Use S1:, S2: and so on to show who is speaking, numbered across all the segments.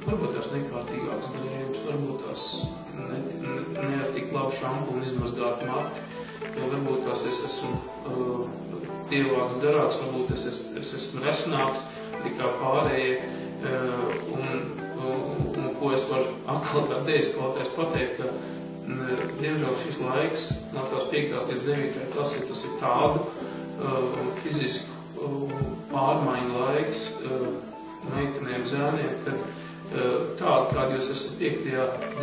S1: varbūt tās nekārtīgākas drēbes, varbūt tās ne ar tik labu šampūnu izmazgātu mati, varbūt tās es esmu tievāks, garāks, varbūt es esmu resnāks nekā pārējie, un ko es varu atkal tā deizklātais pateikt, ka diemžēl šis laiks no tās 5. līdz 9. klasē tas ir tādu fizisku pārmaiņu laiks meitenēm, zēniem, kad tādu, kādu jūs esat 5.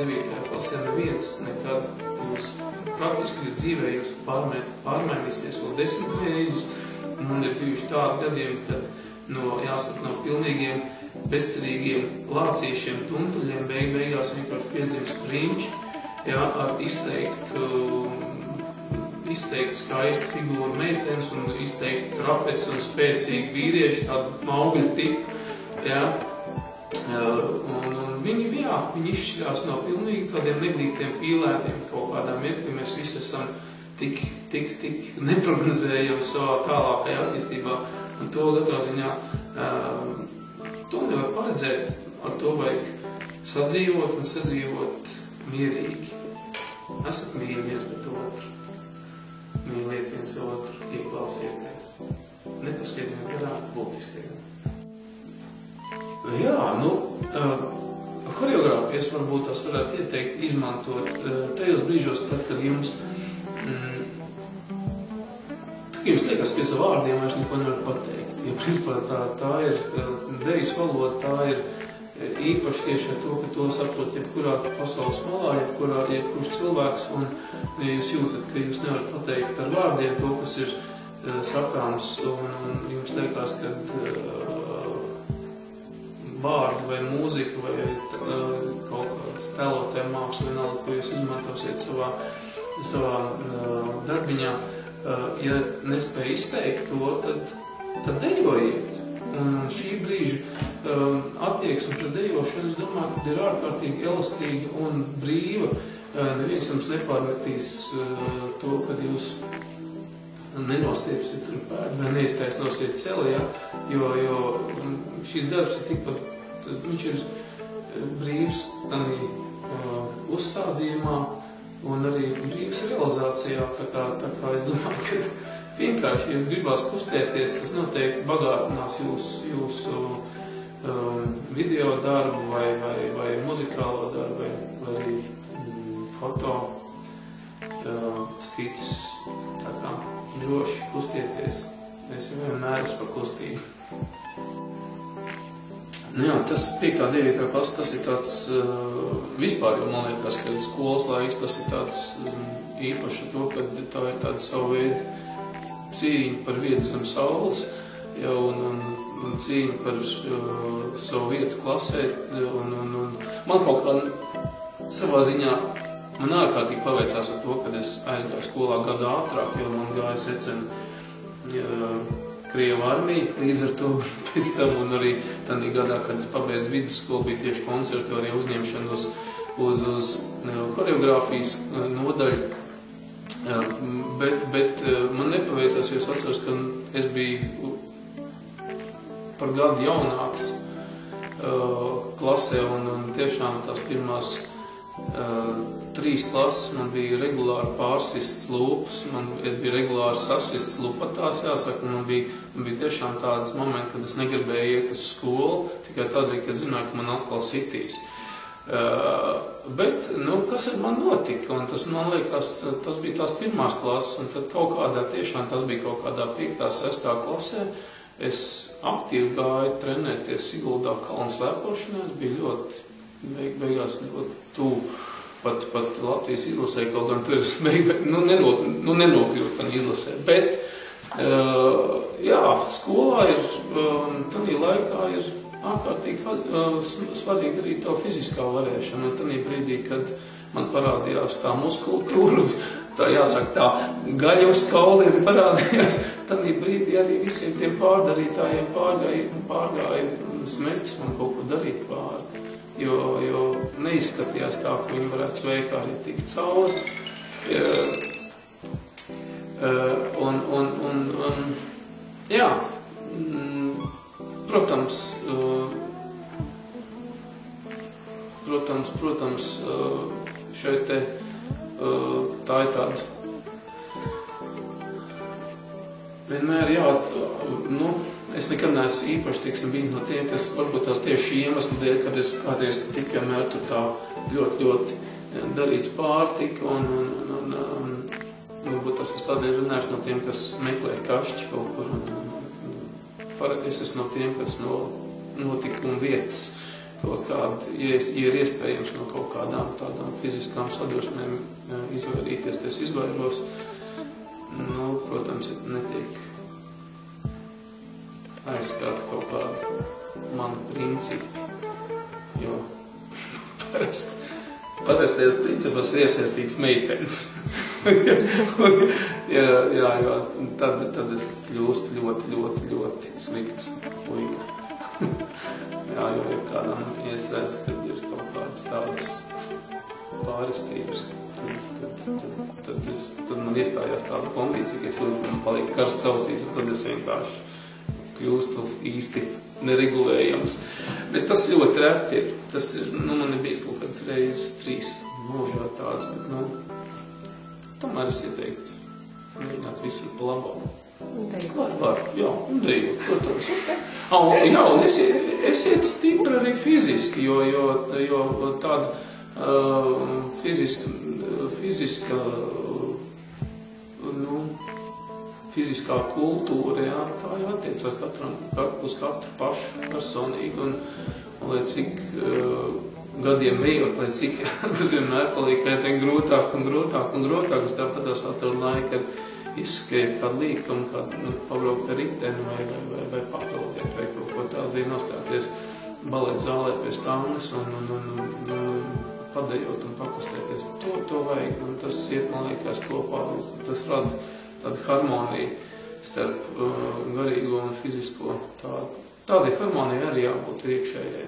S1: 9. klasē neviens nekad jūs praktiski dzīvē jūs pārmainīsties vēl 10 reizes. Man ir bijuši tādi gadījumi, kad jāsaka no pilnīgiem bezcerīgiem lācīšiem, tuntuļiem beigās vienkārši piedzimst priņķi, ar izteikt skaistu figūru meitenes un izteikt trapeci un spēcīgi vīrieši, tādu augļu tipu, un viņi izšķirās no pilnīgi tādiem neglītiem pīlētiem kaut kādām mirkļiem. Mēs visi esam tik neprognozējami savā tālākajā attīstībā, un to katrā ziņā to nevar paredzēt, ar to vajag sadzīvot un sadzīvot mierīgi. Esat mīļi viens pret otru, mīliet viens otru, ieklausieties, nepaskaidriem garām būtiskajiem. Horeogrāfijas varbūt tās varētu ieteikt izmantot tajos brīžos, tad, kad jums liekas, ka pie savu vārdiem vairs neko nevar pateikt. Jo principā tā ir dejas valoda, tā ir īpaši tieši ar to, ka to saprot jebkurā pasaules malā, jebkurš cilvēks, un ja jūs jūtat, ka jūs nevarat pateikt ar vārdiem to, kas ir sakāms, un jums liekas, ka vārdi vai mūzika vai kaut kāds tēlotāja māksla vienalga, ko jūs izmantosiet savā darbiņā, ja nespēja izteikt to, tad dejojiet. Un šī brīža attieksme pret dejošanu, es domāju, ka ir ārkārtīgi elastīga un brīva. Neviens jums nepārmetīs to, kad jūs nenostiepsiet tur pēdu vai neiztaisnosiet celi, jo šīs darbs ir tikpat, viņš ir brīvs tādā uzstādījumā un arī brīvs realizācijā. Tā kā es domāju, ka vienkārši, ja jūs gribās kustēties, tas noteikti bagātinās jūsu video darbu vai muzikālo darbu vai arī foto skices. Tā kā droši kustieties. Es jau vienmēr esmu par kustību. Tas 5. 9. klasa, tas ir tāds vispār, jo man liekas, ka skolas laiks, tas ir tāds īpaši to, ka tā ir tāda savu veidu cīņa par vietu zem saules, un cīņa par savu vietu klasē, un man kaut kā savā ziņā man ārkārtīgi paveicās ar to, kad es aizgāju skolā gadu ātrāk, jo man gāja secen Krievu armija, līdz ar to pēc tam, un arī tādā gadā, kad es pabeidzu vidusskolu, bija tieši konservatorija uzņemšana uz horeogrāfijas nodaļu. Bet man nepaveicās, jo es atceros, ka es biju par gadu jaunāks klasē, un tiešām tās pirmās 3 klases man bija regulāri pārsists lūpas, man bija regulāri sasists lupatās, jāsaka, man bija tiešām tāds moments, kad es negribēju iet uz skolu, tikai tādēļ, ka es zināju, ka man atkal sitīs. Bet, kas ar man notika, un tas, man liekas, tas bija tās pirmās klases, un tad kaut kādā, tiešām tas bija kaut kādā 5. 6. klasē, es aktīvi gāju trenēties Siguldā kalnu slēpošanā, es biju ļoti, beigās ļoti tuvu pat Latvijas izlasē, kaut gan tur nenokļūt tam izlasē, bet, skolā ir, tādā laikā ir ārkārtīgi svarīga arī tā fiziskā varēšana, un tādā brīdī, kad man parādījās tā muskultūra, tā jāsaka, tā gaļa uz kauliem parādījās, tādā brīdī arī visiem tiem pārdarītājiem pārgāja smeķis man kaut ko darīt pāri, jo neizskatījās tā, ka viņi varētu sveikāri tikt cauri. Protams, protams, šeit te tā ir tāda. Vienmēr, jā, es nekad neesmu īpaši, bijis no tiem, kas varbūt tās tieši iemesli dēļ, kad es kādreiz tikai vienmēr tur tā ļoti darīts pārtika un varbūt tas es tādēļ runāšu no tiem, kas meklē kašķi kaut kur. Es esmu no tiem, kas no notikuma vietas kaut kādi, ja ir iespējams no kaut kādām tādām fiziskām sadursmēm izvairīties, es izvairos. Protams, netiek aizskārt kaut kādu manu principu, jo parasti principos ir iesaistīts meitenes. jā, tad es kļūstu ļoti slikts puika. Jā, jo ja kādam ieslēdz, kad ir kaut kādas tādas pārestības, tad man iestājās tāda kondīcija, ka es jūtu, man paliek karsts ausīs, un tad es vienkārši kļūstu īsti neregulējams. Bet tas ļoti reti ir. Tas ir, man ir bijis kaut kāds reizes 3 mūžā tāds, bet, tomēr es ieteiktu mēģināt visur pa labā. Var, jā, un dejot, protams. Jā, un esiet stipri arī fiziski, jo tāda fiziskā kultūra, jā, tā jātiecās uz katru pašu personīgi, un lai cik gadiem ejot, lai cik tas vienmēr paliek aizvien grūtāk, es tāpat atradu laiku izskriet kādu līkumu, kādu pabraukt ar riteni vai papeldēt vai kaut ko tādu, vai nostāties baleta zālē pie stāvnes un padejot un pakustēties. To vajag, un tas iet, man liekas, kopā. Tas rada tādu harmoniju starp garīgo un fizisko. Tādai harmonijai arī jābūt iekšējai.